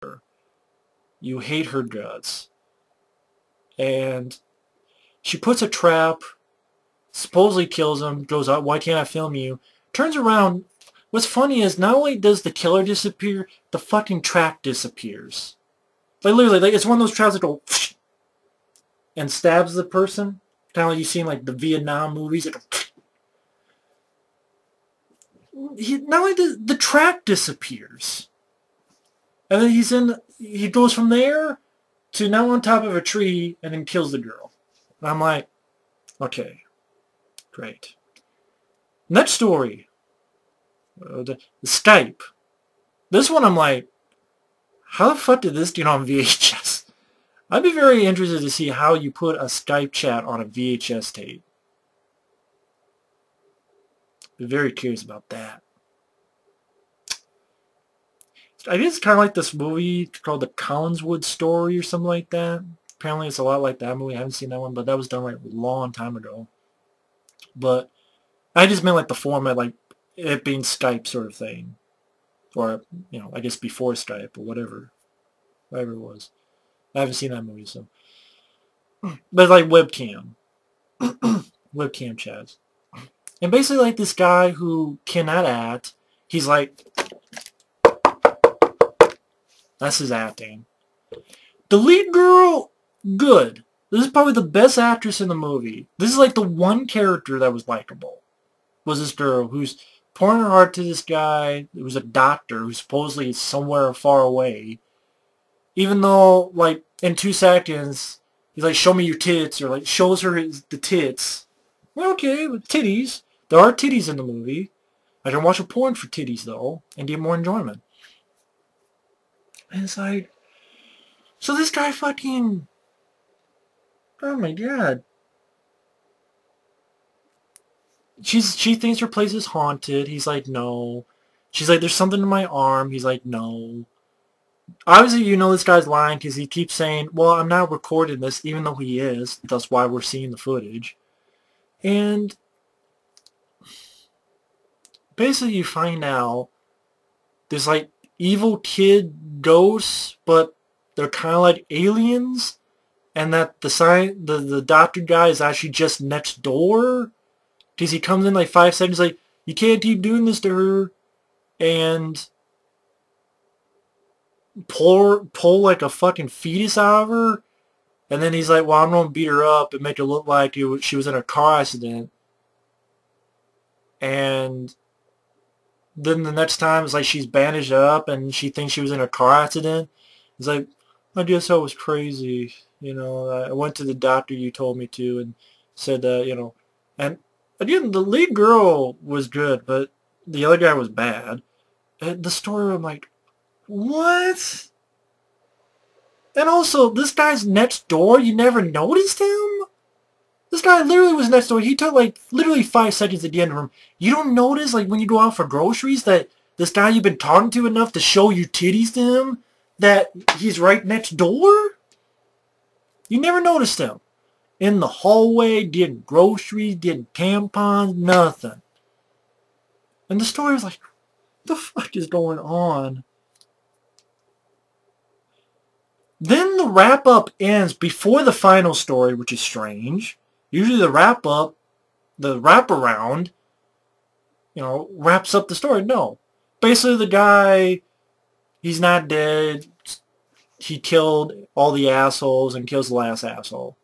her. You hate her guts. And she puts a trap, supposedly kills him, goes out, why can't I film you? Turns around. What's funny is not only does the killer disappear, the fucking trap disappears. Like literally, like it's one of those traps that go and stabs the person. Kind of like you see in like the Vietnam movies. Not only the trap disappears. And then he goes from there to now on top of a tree and then kills the girl. And I'm like, okay, great. Next story. The Skype. This one I'm like, how the fuck did this get on VHS? I'd be very interested to see how you put a Skype chat on a VHS tape. Be very curious about that. I guess it's kind of like this movie called The Collinswood Story or something like that. Apparently it's a lot like that movie. I haven't seen that one, but that was done like a long time ago. But I just meant like the format, like it being Skype sort of thing. Or, you know, I guess before Skype or whatever. Whatever it was. I haven't seen that movie, so. But it's like webcam. Webcam chats. And basically like this guy who cannot act, he's like, that's his acting. The lead girl, good. This is probably the best actress in the movie. This is like the one character that was likable. Was this girl who's pouring her heart to this guy who's a doctor who supposedly is somewhere far away. Even though, like, in 2 seconds, he's like, show me your tits, or like, shows her the tits. Well, okay, with titties. There are titties in the movie. I can watch a porn for titties, though, and get more enjoyment. And it's like, so this guy fucking, oh my god. She thinks her place is haunted. He's like, no. She's like, there's something in my arm. He's like, no. Obviously, you know this guy's lying because he keeps saying, well, I'm not recording this, even though he is. That's why we're seeing the footage. And basically you find out there's like evil kid ghosts, but they're kind of like aliens. And that the doctor guy is actually just next door. Because he comes in like 5 seconds like, you can't keep doing this to her. And pull like a fucking fetus out of her. And then he's like, well, I'm going to beat her up and make it look like she was in a car accident. And then the next time it's like she's bandaged up and she thinks she was in a car accident. It's like, I guess I was crazy. You know, I went to the doctor you told me to and said that, you know. And again, the lead girl was good, but the other guy was bad. And the story, I'm like, what? And also, this guy's next door, you never noticed him? This guy literally was next door. He took like literally 5 seconds at the end of him. You don't notice, like when you go out for groceries, that this guy you've been talking to enough to show your titties to him, that he's right next door? You never noticed him. In the hallway, getting groceries, getting tampons, nothing. And the story was like, what the fuck is going on? Then the wrap-up ends before the final story, which is strange. Usually the wrap-up, the wrap-around, you know, wraps up the story. No. Basically the guy, he's not dead. He killed all the assholes and kills the last asshole.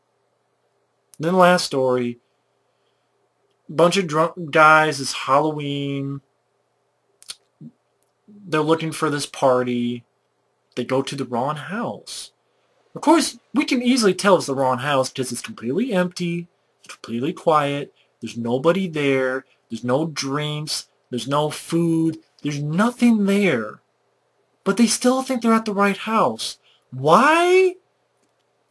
Then the last story, bunch of drunk guys, it's Halloween. They're looking for this party. They go to the wrong house. Of course, we can easily tell it's the wrong house because it's completely empty, it's completely quiet, there's nobody there, there's no drinks, there's no food, there's nothing there. But they still think they're at the right house. Why?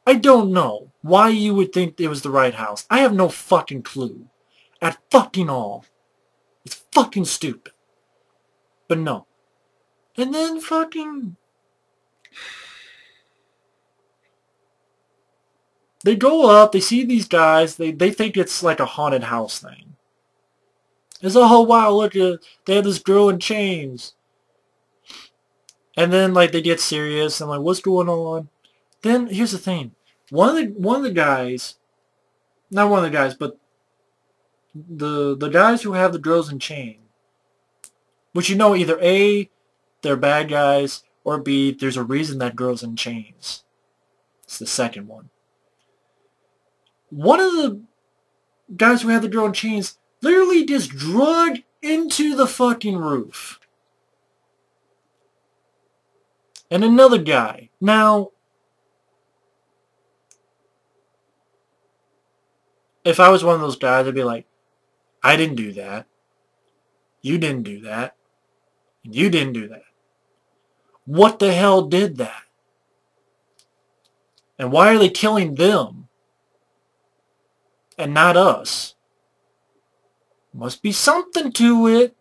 I don't know why you would think it was the right house. I have no fucking clue. At fucking all. It's fucking stupid. But no. And then fucking... they go up, they see these guys, they think it's like a haunted house thing. It's, oh wow, look, they have this girl in chains. And then like they get serious. I'm like, what's going on? Then here's the thing. One of the guys, not one of the guys, but the guys who have the girls in chain, which you know either A, they're bad guys, or B, there's a reason that girl's in chains. It's the second one. One of the guys who had the girl in chains literally just drug into the fucking roof. And another guy. Now, if I was one of those guys, I'd be like, I didn't do that. You didn't do that. You didn't do that. What the hell did that? And why are they killing them and not us? Must be something to it.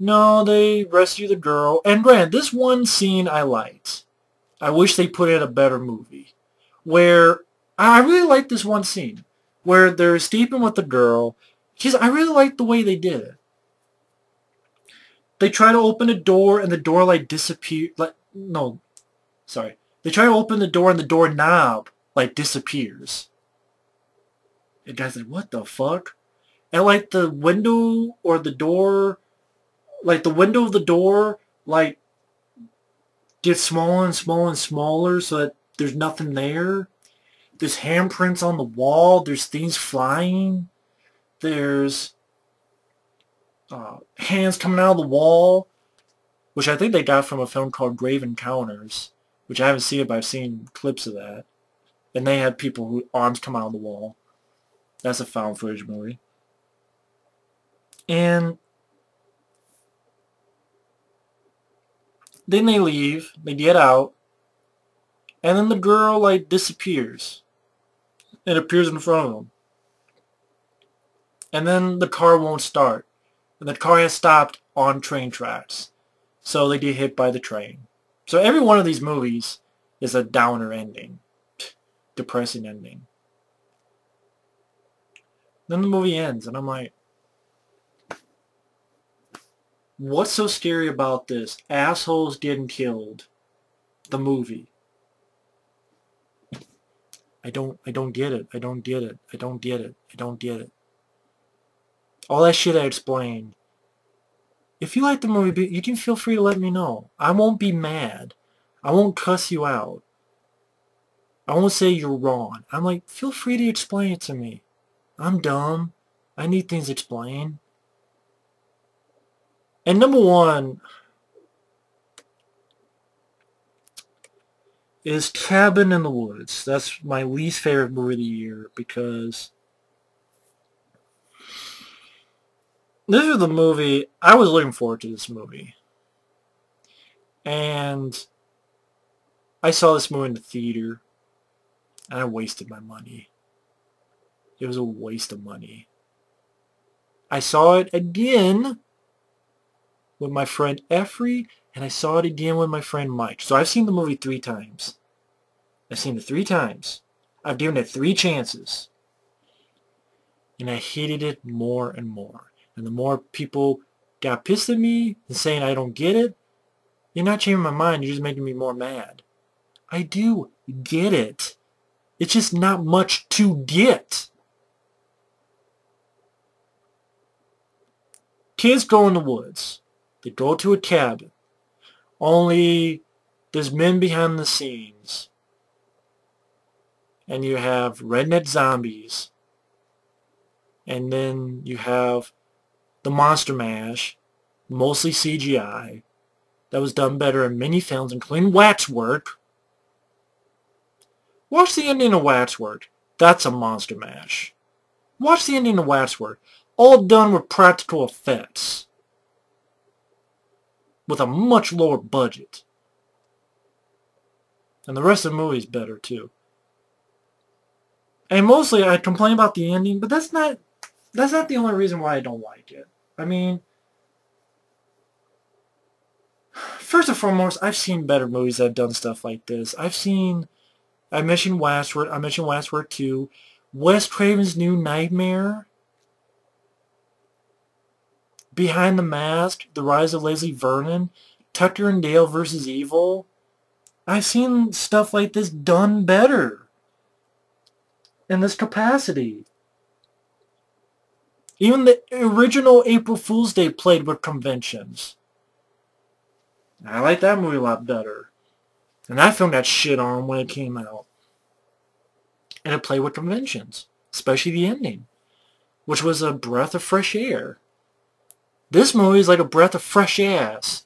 No, they rescue the girl. And granted, this one scene I liked. I wish they put in a better movie. Where, I really like this one scene. Where they're escaping with the girl. I really like the way they did it. They try to open a door and the door like disappears. Like, no, sorry. They try to open the door and the doorknob like disappears. And guys like, what the fuck? And like the window or the door, like the window of the door, like gets smaller and smaller and smaller so that there's nothing there. There's handprints on the wall. There's things flying. There's hands coming out of the wall, which I think they got from a film called Grave Encounters, which I haven't seen it, but I've seen clips of that. And they had people whose arms come out of the wall. That's a found footage movie. And then they leave, they get out, and then the girl like disappears. It appears in front of them. And then the car won't start. And the car has stopped on train tracks. So they get hit by the train. So every one of these movies is a downer ending. Depressing ending. Then the movie ends, and I'm like, what's so scary about this? Assholes getting killed. The movie. I don't get it. I don't get it. I don't get it. I don't get it. All that shit I explained. If you like the movie, you can feel free to let me know. I won't be mad. I won't cuss you out. I won't say you're wrong. I'm like, feel free to explain it to me. I'm dumb. I need things explained. And number one is Cabin in the Woods. That's my least favorite movie of the year because this is the movie, I was looking forward to this movie. And I saw this movie in the theater and I wasted my money. It was a waste of money. I saw it again with my friend Effrey, and I saw it again with my friend Mike. So I've seen the movie 3 times. I've seen it 3 times. I've given it 3 chances. And I hated it more and more. And the more people got pissed at me and saying I don't get it, you're not changing my mind, you're just making me more mad. I do get it. It's just not much to get. Kids go in the woods. They go to a cabin. Only there's men behind the scenes. And you have redneck zombies. And then you have the Monster Mash, mostly CGI, that was done better in many films, including Waxwork. Watch the ending of Waxwork. That's a Monster Mash. Watch the ending of Waxwork. All done with practical effects. With a much lower budget. And the rest of the movie is better too. And mostly I complain about the ending, but that's not the only reason why I don't like it. I mean, first and foremost, I've seen better movies that have done stuff like this. I mentioned Waxwork 2, Wes Craven's New Nightmare. Behind the Mask, The Rise of Leslie Vernon, Tucker and Dale versus Evil. I've seen stuff like this done better in this capacity. Even the original April Fool's Day played with conventions. I like that movie a lot better. And that film got shit on when it came out. And it played with conventions, especially the ending, which was a breath of fresh air. This movie is like a breath of fresh ass.